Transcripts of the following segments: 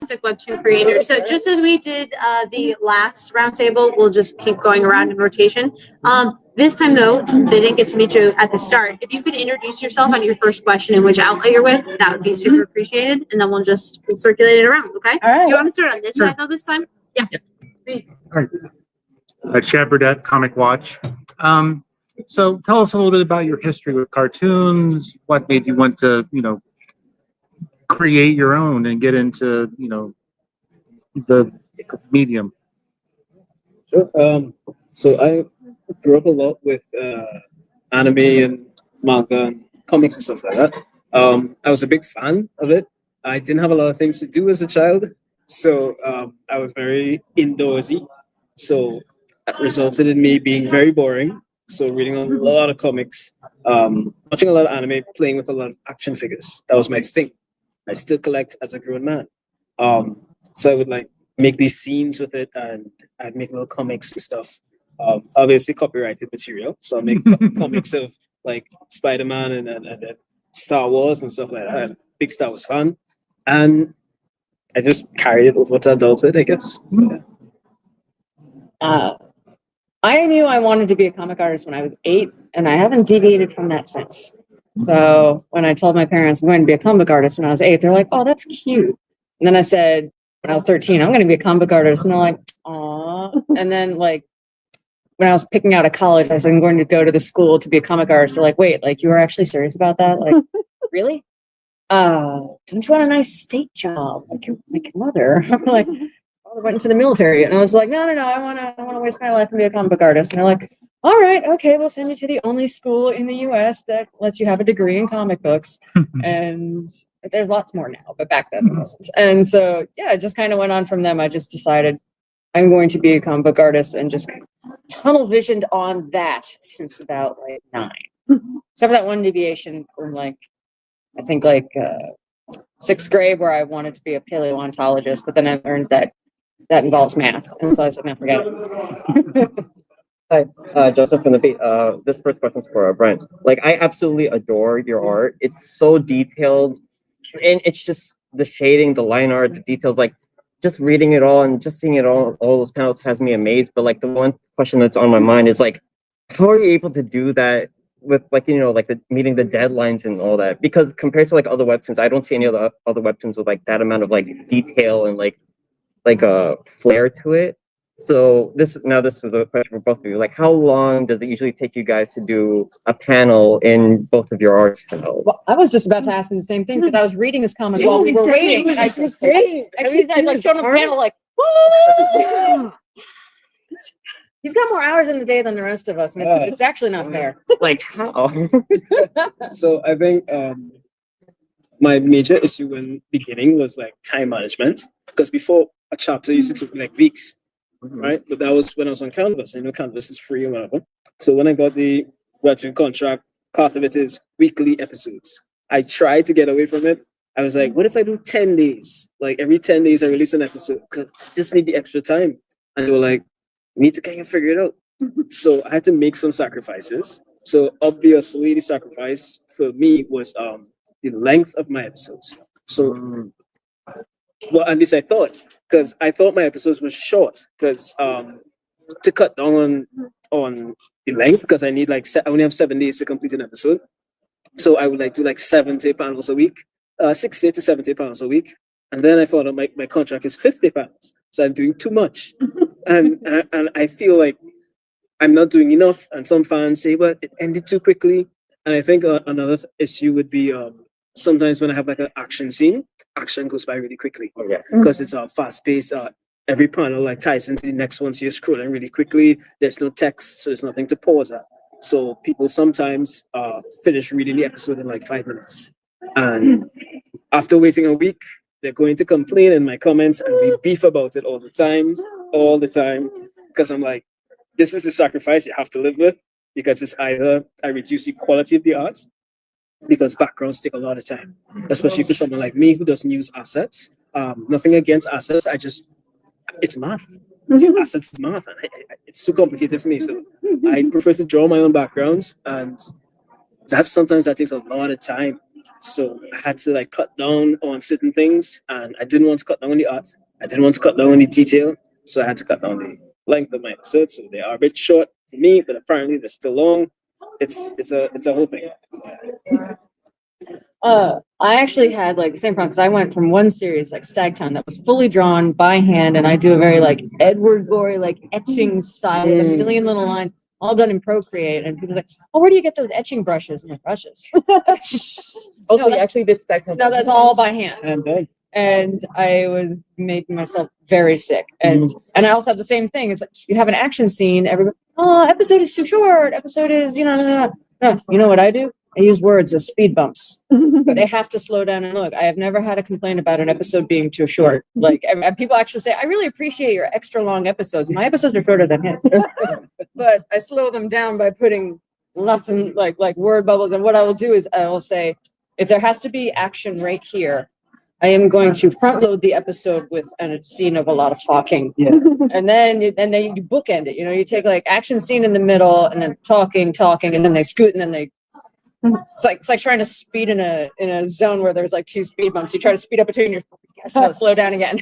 Webtoon creator. So just as we did the last roundtable, we'll just keep going around in rotation. This time though, they didn't get to meet you at the start. If you could introduce yourself on your first question and which outlet you're with, that would be super appreciated. And then we'll circulate it around. Okay. All right. You want to start on this side though this time? Yeah. Please. All right. Chad Burdett, Comic Watch. So tell us a little bit about your history with cartoons. What made you want to, create your own and get into, the medium? Sure. So I grew up a lot with anime and manga and comics and stuff like that. I was a big fan of it. I didn't have a lot of things to do as a child, so I was very indoorsy. So that resulted in me being very boring. So reading a lot of comics, watching a lot of anime, playing with a lot of action figures. That was my thing. I still collect as a grown man. So I would make these scenes with it, and I'd make little comics and stuff. Obviously copyrighted material. So I make comics of Spider-Man and Star Wars and stuff like that. I'm a big Star Wars fan. And I just carried it over to adulthood, I guess. So, yeah. I knew I wanted to be a comic artist when I was 8, and I haven't deviated from that since. So when I told my parents I'm going to be a comic artist when I was 8, they're like, "Oh, that's cute." And then I said, when I was 13, I'm going to be a comic artist, and they're like, "Aw." And then when I was picking out a college, I said, "I'm going to go to the school to be a comic artist." They're like, "Wait, you were actually serious about that? Really? Don't you want a nice state job like your mother?" I'm like, I went into the military, and I was like, no, I want to waste my life and be a comic book artist. And they're like, all right, okay, we'll send you to the only school in the U.S. that lets you have a degree in comic books. And there's lots more now, but back then there wasn't. And so, yeah, it just kind of went on from them. I just decided I'm going to be a comic book artist and just tunnel visioned on that since about 9. Except for that one deviation from I think 6th grade where I wanted to be a paleontologist, but then I learned that involves math, and so I said, "No, forget it." Hi, Joseph from the Beat. This first question's for Brent. I absolutely adore your art. It's so detailed, and it's just the shading, the line art, the details. Just reading it all and just seeing it all those panels has me amazed. But the one question that's on my mind is how are you able to do that with meeting the deadlines and all that? Because compared to other webtoons, I don't see any other webtoons with that amount of detail and a flair to it. So this is a question for both of you. How long does it usually take you guys to do a panel in both of your art styles? Well, I was just about to ask him the same thing because I was reading this comic while we were waiting. I just showed him a panel he's got more hours in the day than the rest of us, and it's actually not fair. How? So I think my major issue in beginning was time management, because before a chapter used to take weeks, right? But that was when I was on Canvas. I know Canvas is free or whatever. So when I got the Webtoon contract, part of it is weekly episodes. I tried to get away from it. I was like, what if I do 10 days? Every 10 days I release an episode, because I just need the extra time. And they were like, we need to kind of figure it out. So I had to make some sacrifices. So obviously the sacrifice for me was the length of my episodes. So well, at least I thought, because I thought my episodes were short, because to cut down on the length, because I need I only have 7 days to complete an episode. So I would do 70 panels a week, 60 to 70 panels a week. And then I found out my contract is 50 panels. So I'm doing too much. and I feel like I'm not doing enough. And some fans say, well, it ended too quickly. And I think another issue would be sometimes when I have an action scene, action goes by really quickly. Oh, yeah. Because it's fast paced. Every panel ties into the next one, so you're scrolling really quickly. There's no text, so there's nothing to pause at. So people sometimes finish reading the episode in 5 minutes. And after waiting a week, they're going to complain in my comments, and we beef about it all the time. Because I'm like, this is a sacrifice you have to live with, because it's either I reduce the quality of the art, because backgrounds take a lot of time, especially for someone like me who doesn't use assets. Nothing against assets, it's math. Assets is math, and it's too complicated for me. So I prefer to draw my own backgrounds, and sometimes that takes a lot of time. So I had to like cut down on certain things, and I didn't want to cut down on the art. I didn't want to cut down on the detail, so I had to cut down the length of my episodes. So they are a bit short for me, but apparently they're still long. It's a whole thing. I actually had like the same problem because I went from one series like Stagtown that was fully drawn by hand, and I do a very like Edward Gorey like etching style with a million little lines, all done in Procreate. And people are like, "Oh, where do you get those etching brushes?" And like, brushes. Also, you actually did stack No, that's all by hand. And then And I was making myself very sick. And I also have the same thing. It's like you have an action scene, everybody, oh, episode is too short. Episode is, no. You know what I do? I use words as speed bumps, but they have to slow down and look. I have never had a complaint about an episode being too short. Like people actually say, I really appreciate your extra long episodes. My episodes are shorter than his, but I slow them down by putting lots of like word bubbles. And what I will do is I will say, if there has to be action right here, I am going to front load the episode with a scene of a lot of talking. Yeah. And then you bookend it. You take like action scene in the middle and then talking, and then they scoot and then they. It's like trying to speed in a zone where there's like two speed bumps. You try to speed up between your slow down again.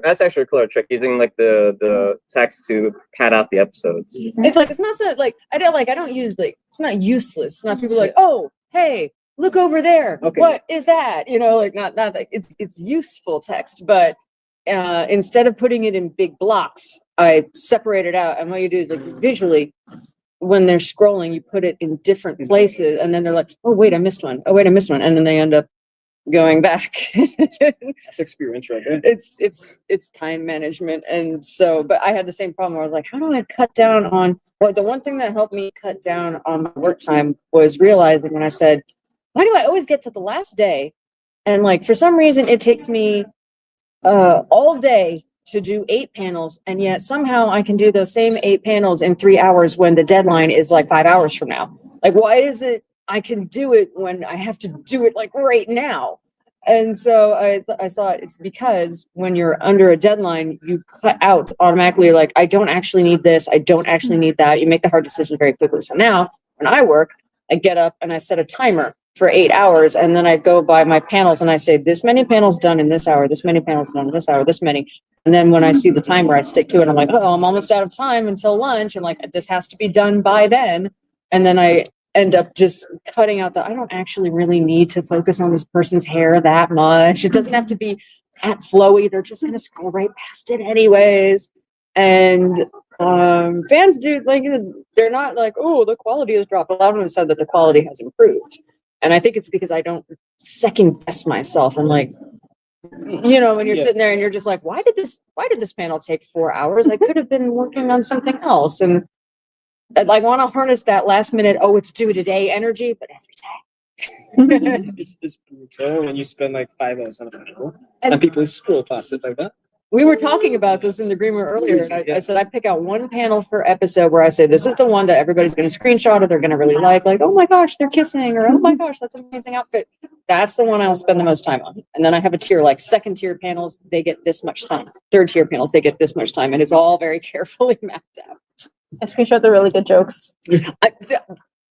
That's actually a clever trick, using like the text to pad out the episodes. It's like it's not so like I don't use like it's not useless. It's not people like, oh hey, look over there. Okay. What is that? Like not like it's useful text, but instead of putting it in big blocks, I separate it out. And what you do is like visually, when they're scrolling, you put it in different places, and then they're like, oh wait, I missed one. Oh wait, I missed one, and then they end up going back. that's experience right there. It's time management. And so, but I had the same problem where I was like, how do I cut down on, well, the one thing that helped me cut down on my work time was realizing when I said, why do I always get to the last day? And like, for some reason, it takes me all day to do 8 panels. And yet somehow I can do those same 8 panels in 3 hours when the deadline is like 5 hours from now. Like, why is it I can do it when I have to do it like right now? And so I thought it's because when you're under a deadline, you cut out automatically, like, I don't actually need this. I don't actually need that. You make the hard decision very quickly. So now when I work, I get up and I set a timer for 8 hours. And then I go by my panels and I say, this many panels done in this hour, this many panels done in this hour, this many. And then when I see the timer, I stick to it. I'm like, oh, I'm almost out of time until lunch. And like, this has to be done by then. And then I end up just cutting out I don't actually really need to focus on this person's hair that much. It doesn't have to be that flowy. They're just going to scroll right past it anyways. And fans do, like, they're not like, oh, the quality has dropped. A lot of them said that the quality has improved. And I think it's because I don't second guess myself and like, when you're sitting there and you're just like, why did this panel take 4 hours? I could have been working on something else. And I want to harness that last minute, oh, it's due today energy, but every day. It's brutal when you spend like 5 hours on a panel and people scroll past it like that. We were talking about this in the green room earlier. And I said, I pick out one panel per episode where I say, this is the one that everybody's going to screenshot or they're going to really like, oh my gosh, they're kissing, or oh my gosh, that's an amazing outfit. That's the one I'll spend the most time on. And then I have a tier, like second tier panels, they get this much time. Third tier panels, they get this much time. And it's all very carefully mapped out. I screenshot the really good jokes.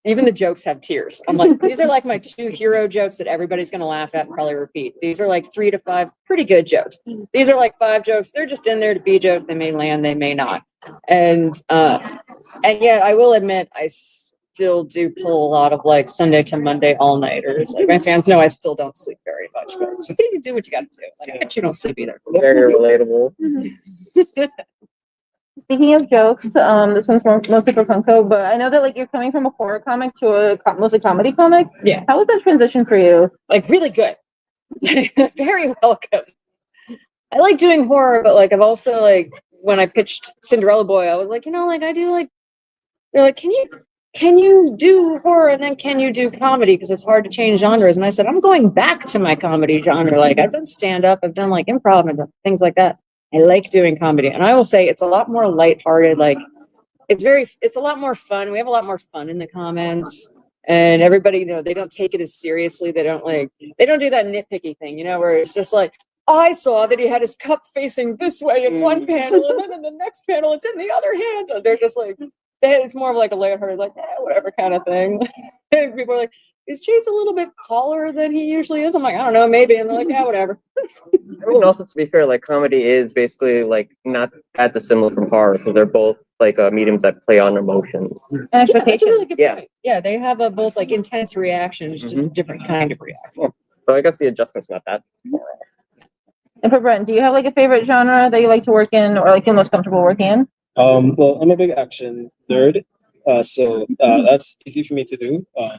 Even the jokes have tiers. I'm like, these are like my 2 hero jokes that everybody's going to laugh at and probably repeat. These are like 3 to 5 pretty good jokes. These are like 5 jokes. They're just in there to be jokes. They may land, they may not. And yet I will admit, I still do pull a lot of like Sunday to Monday all-nighters. Like my fans know I still don't sleep very much, but you do what you got to do. Like, I bet you don't sleep either. Very relatable. Speaking of jokes, this one's mostly for Punko, but I know that like you're coming from a horror comic to a mostly comedy comic. Yeah. How was that transition for you? Like really good. Very welcome. I like doing horror, but like I've also like when I pitched Cinderella Boy, I was like, like I do like they're like, can you do horror and then can you do comedy? Because it's hard to change genres. And I said, I'm going back to my comedy genre. Like I've done stand-up, I've done like improv and things like that. I like doing comedy. And I will say it's a lot more lighthearted. Like it's a lot more fun. We have a lot more fun in the comments. And everybody, they don't take it as seriously. They don't do that nitpicky thing, where it's just like, I saw that he had his cup facing this way in one panel, and then in the next panel, it's in the other hand. They're just like, it's more of like a lighthearted, like whatever kind of thing. And people are like, is Chase a little bit taller than he usually is? I'm like, I don't know, maybe. And they're like, yeah, whatever. I mean, also to be fair, like comedy is basically like not that dissimilar from horror because they're both like mediums that play on emotions. And That's a expectations. really good Yeah. point. Yeah, they have both like intense reactions, just a different kind of reaction. So I guess the adjustment's not that. And for Brent, do you have like a favorite genre that you like to work in or like feel most comfortable working in? Well, I'm a big action nerd, so that's easy for me to do. I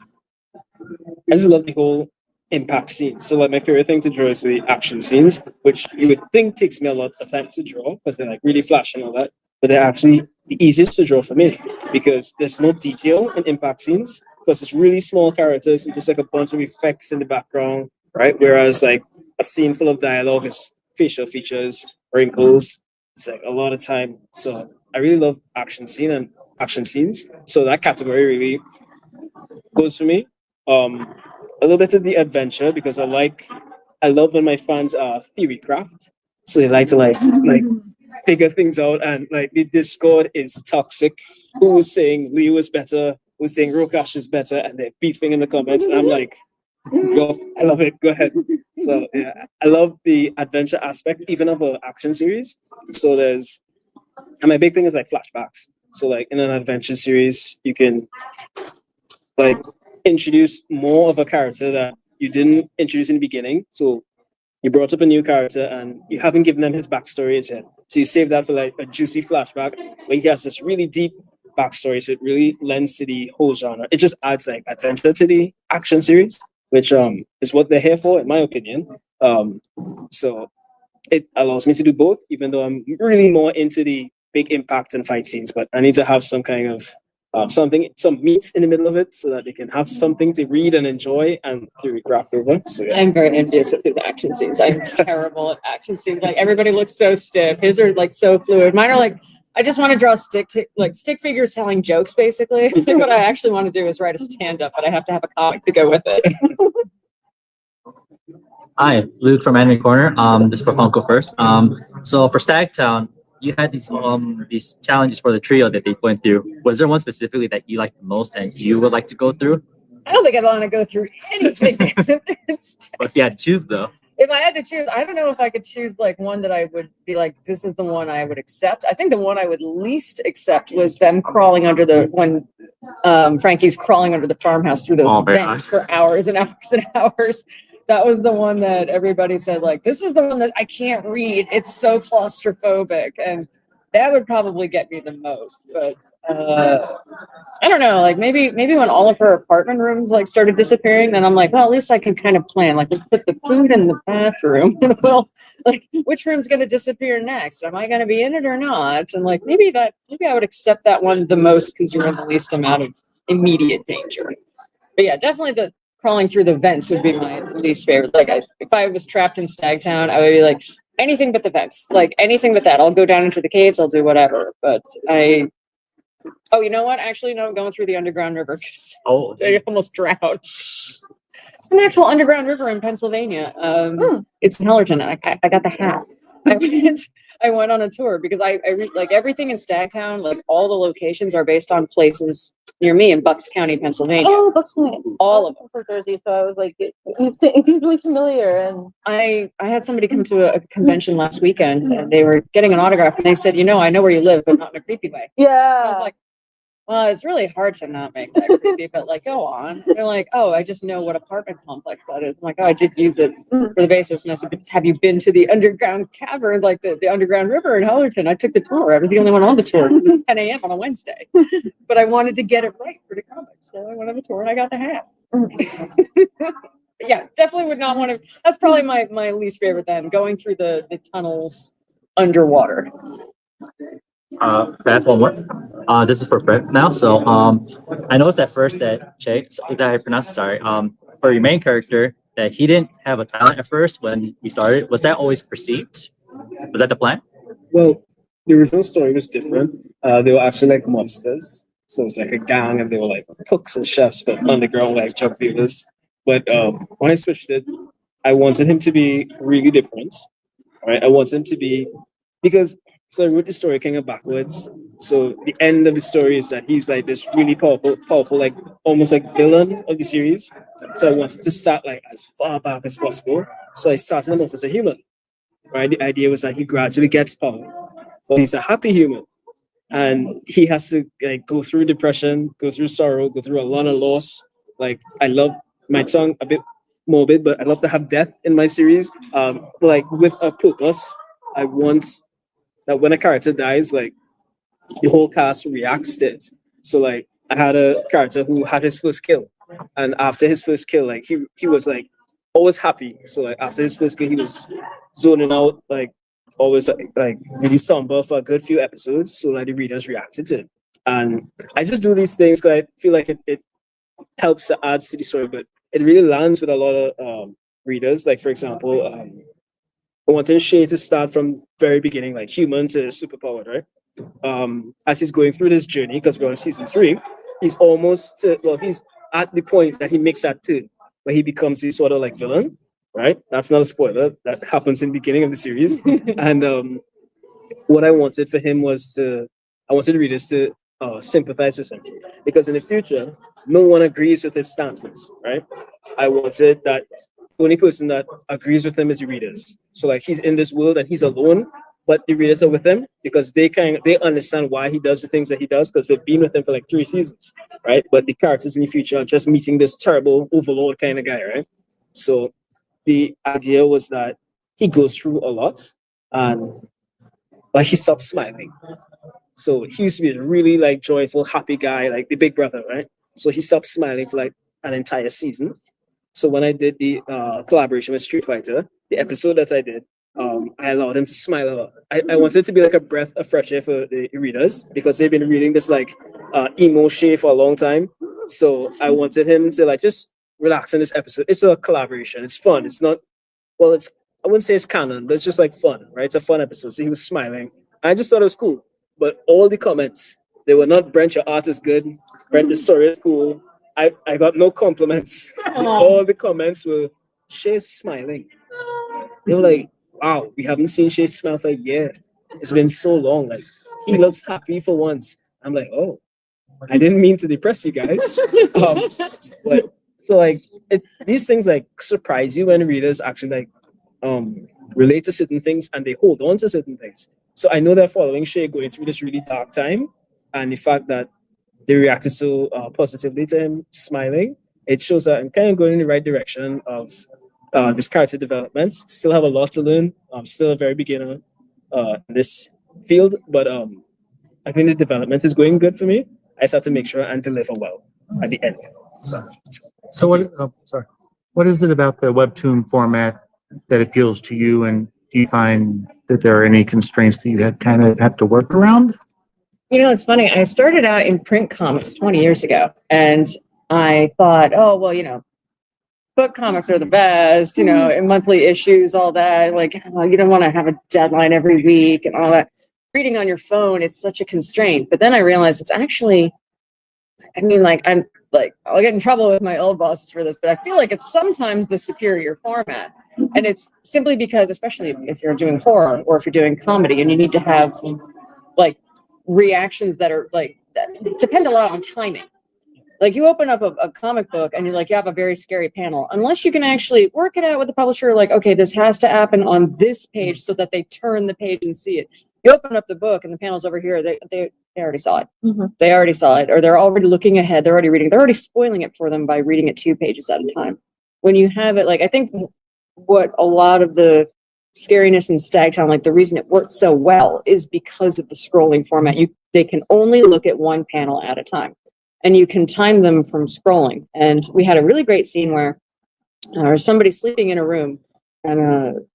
just love the whole impact scene. So like my favorite thing to draw is the action scenes, which you would think takes me a lot of time to draw because they're like really flashy and all that, but they're actually the easiest to draw for me because there's no detail in impact scenes because it's really small characters and just like a bunch of effects in the background, right? Whereas like a scene full of dialogue is facial features, wrinkles. It's like a lot of time. So I really love action scenes. So that category really goes for me. A little bit of the adventure because I love when my fans theory craft. So they like to like figure things out and like the Discord is toxic. Who was saying Leo is better? Who was saying Rokash is better? And they're beefing in the comments. And I'm like, yo, I love it. Go ahead. So yeah, I love the adventure aspect, even of an action series. So and my big thing is like flashbacks. So like in an adventure series, you can like introduce more of a character that you didn't introduce in the beginning. So you brought up a new character and you haven't given them his backstory yet. So you save that for like a juicy flashback where he has this really deep backstory. So it really lends to the whole genre. It just adds like adventure to the action series, which is what they're here for, in my opinion. So it allows me to do both, even though I'm really more into the big impact and fight scenes, but I need to have some kind of some meat in the middle of it so that they can have something to read and enjoy and theory craft over. So yeah. I'm very envious of his action scenes. I'm terrible at action scenes. Like everybody looks so stiff. His are like so fluid. Mine are like, I just want to draw stick figures telling jokes basically. I think what I actually want to do is write a stand-up, but I have to have a comic to go with it. Hi, Luke from Anime Corner. This is for Punko first. So for Stagtown, you had these challenges for the trio that they went through. Was there one specifically that you liked the most and you would like to go through? I don't think I'd want to go through anything. But if you had to choose though. If I had to choose, I don't know if I could choose like one that I would be like, this is the one I would accept. I think the one I would least accept was them crawling under when Frankie's crawling under the farmhouse through those vents for hours and hours and hours. That was the one that everybody said, like, this is the one that I can't read. It's so claustrophobic. And that would probably get me the most. But I don't know, like maybe when all of her apartment rooms like started disappearing, then I'm like, well, at least I can kind of plan. Like, let's put the food in the bathroom. Well, like, which room's gonna disappear next? Am I gonna be in it or not? And like maybe I would accept that one the most because you're in the least amount of immediate danger. But yeah, definitely the crawling through the vents would be my least favorite. Like, if I was trapped in Stagtown, I would be like, anything but the vents. Like, anything but that. I'll go down into the caves, I'll do whatever. But oh, you know what? Actually, no, I'm going through the underground river. Oh, I almost drowned. It's an actual underground river in Pennsylvania. It's in Hellerton. I got the hat. I went on a tour because I like everything in Stagtown, like all the locations are based on places near me in Bucks County, Pennsylvania. Oh, Bucks County. All of them. For Jersey, so I was like, it seems really familiar. And I had somebody come to a convention last weekend and they were getting an autograph and they said, you know, I know where you live, but not in a creepy way. yeah, I was like, well, it's really hard to not make that creepy, but like, go on. They're like, oh, I just know what apartment complex that is. I'm like, oh, I did use it for the basis. And I said, have you been to the underground cavern, like the underground river in Hellerton? I took the tour. I was the only one on the tour. It was 10 a.m. on a Wednesday. But I wanted to get it right for the comics. So I went on the tour and I got the hat. Yeah, definitely would not want to. That's probably my least favorite then, going through the tunnels underwater. That's one more. This is for Brent now. So I noticed at first that Chase, is that how you pronounce it? Sorry. For your main character, that he didn't have a talent at first when he started. Was that always perceived? Was that the plan? Well, the original story was different. They were actually like mobsters. So it was like a gang and they were like cooks and chefs, but underground like drug dealers. But when I switched it, I wanted him to be really different. Right? I want him to be, because So I wrote the story kind of backwards. So the end of the story is that he's like this really powerful, like almost like villain of the series. So I wanted to start like as far back as possible. So I started him off as a human, right? The idea was that he gradually gets power, but he's a happy human, and he has to like go through depression, go through sorrow, go through a lot of loss. Like I love my tongue a bit morbid, but I love to have death in my series. Like with a purpose. I want that when a character dies, like the whole cast reacts to it. So like I had a character who had his first kill, and after his first kill, like he was like always happy. So like after his first kill, he was zoning out, like always like really somber for a good few episodes. So like the readers reacted to it, and I just do these things because I feel like it helps to add to the story, but it really lands with a lot of readers. Like for example, I wanted Shay to start from very beginning, like human to superpowered, right? As he's going through this journey, because we're on season 3, he's almost he's at the point that he makes that turn where he becomes this sort of like villain, right? That's not a spoiler. That happens in the beginning of the series. And what I wanted for him was I wanted the readers to sympathize with him, because in the future, no one agrees with his stances, right? I wanted that the only person that agrees with him is the readers. So like he's in this world and he's alone, but the readers are with him because they understand why he does the things that he does, because they've been with him for like 3 seasons, right? But the characters in the future are just meeting this terrible overlord kind of guy, right? So the idea was that he goes through a lot, and like he stops smiling. So he used to be a really like joyful, happy guy, like the big brother, right? So he stopped smiling for like an entire season. So when I did the collaboration with Street Fighter, the episode that I did, I allowed him to smile a lot. I wanted it to be like a breath of fresh air for the readers, because they've been reading this like emo shit for a long time. So I wanted him to like just relax in this episode. It's a collaboration. It's fun. It's not, well, it's, I wouldn't say it's canon, but it's just like fun, right? It's a fun episode. So he was smiling. I just thought it was cool. But all the comments, they were not, Brent, your art is good. Brent, the story is cool. I got no compliments. All the comments were, Shay's smiling. They were like, wow, we haven't seen Shay smile for a year. It's been so long. Like, he looks happy for once. I'm like, oh, I didn't mean to depress you guys. So like, these things like surprise you when readers actually like relate to certain things and they hold on to certain things. So I know they're following Shay going through this really dark time, and the fact that they reacted so positively to him smiling, it shows that I'm kind of going in the right direction of this character development. Still have a lot to learn. I'm still a very beginner in this field, but I think the development is going good for me. I just have to make sure and deliver well at the end. So what? Oh, sorry. What is it about the Webtoon format that appeals to you, and do you find that there are any constraints that you have to work around? You know, it's funny. I started out in print comics 20 years ago, and I thought, oh, well, you know, book comics are the best, you know, in monthly issues, all that. Like, oh, you don't want to have a deadline every week and all that. Reading on your phone, it's such a constraint. But then I realized it's actually, I mean, like, I'm like, I'll get in trouble with my old bosses for this, but I feel like it's sometimes the superior format. And it's simply because, especially if you're doing horror or if you're doing comedy, and you need to have like reactions that are like, that depend a lot on timing. Like you open up a comic book and you're like, you have a very scary panel. Unless you can actually work it out with the publisher, like, okay, this has to happen on this page so that they turn the page and see it. You open up the book and the panel's over here, they already saw it. Mm-hmm. They already saw it, or they're already looking ahead. They're already reading. They're already spoiling it for them by reading it 2 pages at a time. When you have it, like, I think what a lot of the scariness in Stagtown, like the reason it works so well is because of the scrolling format. They can only look at one panel at a time. And you can time them from scrolling. And we had a really great scene where somebody's sleeping in a room, and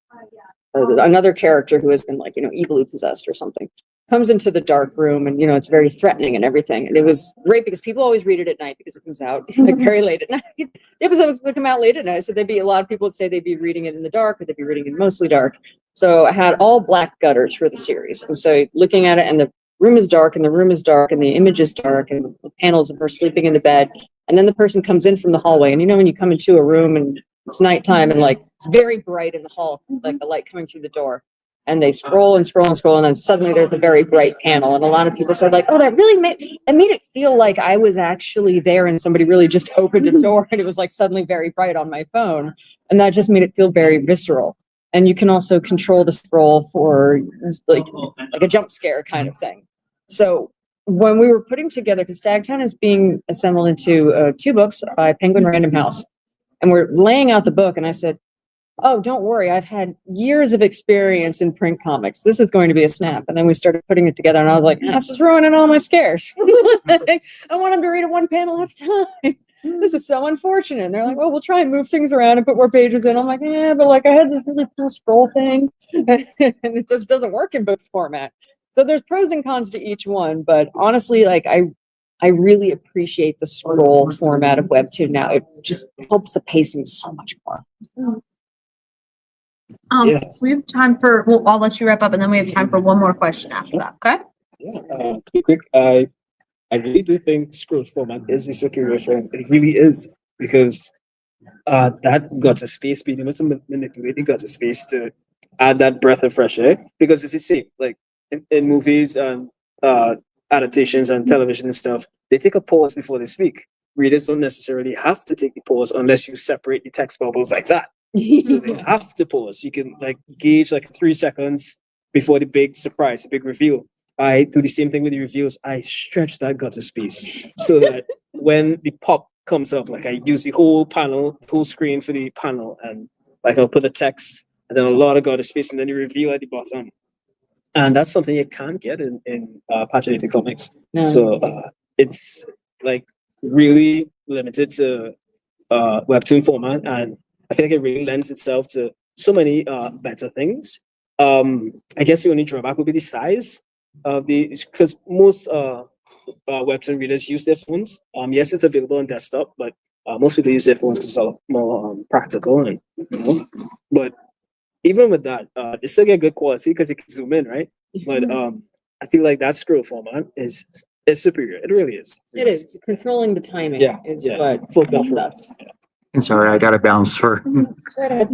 another character who has been like, you know, evilly possessed or something comes into the dark room, and, you know, it's very threatening and everything. And it was great because people always read it at night because it comes out like very late at night. The episodes would come out late at night. So a lot of people would say they'd be reading it in the dark, or they'd be reading it mostly dark. So I had all black gutters for the series. And so looking at it, and the room is dark, and the room is dark, and the image is dark, and the panels of her sleeping in the bed. And then the person comes in from the hallway. And you know, when you come into a room and it's nighttime and like it's very bright in the hall, like the light coming through the door. and they scroll and scroll and scroll, and then suddenly there's a very bright panel. And a lot of people said like, oh, that really made it feel like I was actually there and somebody really just opened a door and it was like suddenly very bright on my phone. And that just made it feel very visceral. And you can also control the scroll for like a jump scare kind of thing. So when we were putting together, because Stagtown is being assembled into 2 books by Penguin Random House, and we're laying out the book, and I said, oh, don't worry, I've had years of experience in print comics. This is going to be a snap. And then we started putting it together, and I was like, this is ruining all my scares. I want them to read it one panel at a time. This is so unfortunate. And they're like, well, we'll try and move things around and put more pages in. I'm like, yeah, but like I had this really cool scroll thing, and it just doesn't work in both format. So there's pros and cons to each one, but honestly, like I really appreciate the scroll format of Webtoon now. It just helps the pacing so much more. Yeah. We have time for, well, I'll let you wrap up and then we have time for one more question after that, okay? Yeah, pretty quick. I really do think scroll format is a superior form. It really is, because that got a space, being able to manipulate it got a space to add that breath of fresh air. Because it's the same, like in movies and adaptations and television and stuff, they take a pause before they speak. Readers don't necessarily have to take the pause unless you separate the text bubbles like that. So they have to pause. You can like gauge like 3 seconds before the big surprise, the big reveal. I do the same thing with the reveals. I stretch that gutter space so that when the pop comes up, like I use the whole panel, full screen for the panel, and like I'll put a text and then a lot of gutter space and then the reveal at the bottom. And that's something you can't get in paginated comics. No. So it's like really limited to Webtoon format, and I feel like it really lends itself to so many better things. I guess the only drawback would be the size of because most Webtoon readers use their phones. Yes, it's available on desktop, but most people use their phones because it's a lot more practical, and but even with that, they still get good quality because you can zoom in, right? But I feel like that scroll format is superior. It really is. It is. Controlling the timing Yeah, is yeah. what Full helps control. us. And sorry, I got to bounce for Go ahead.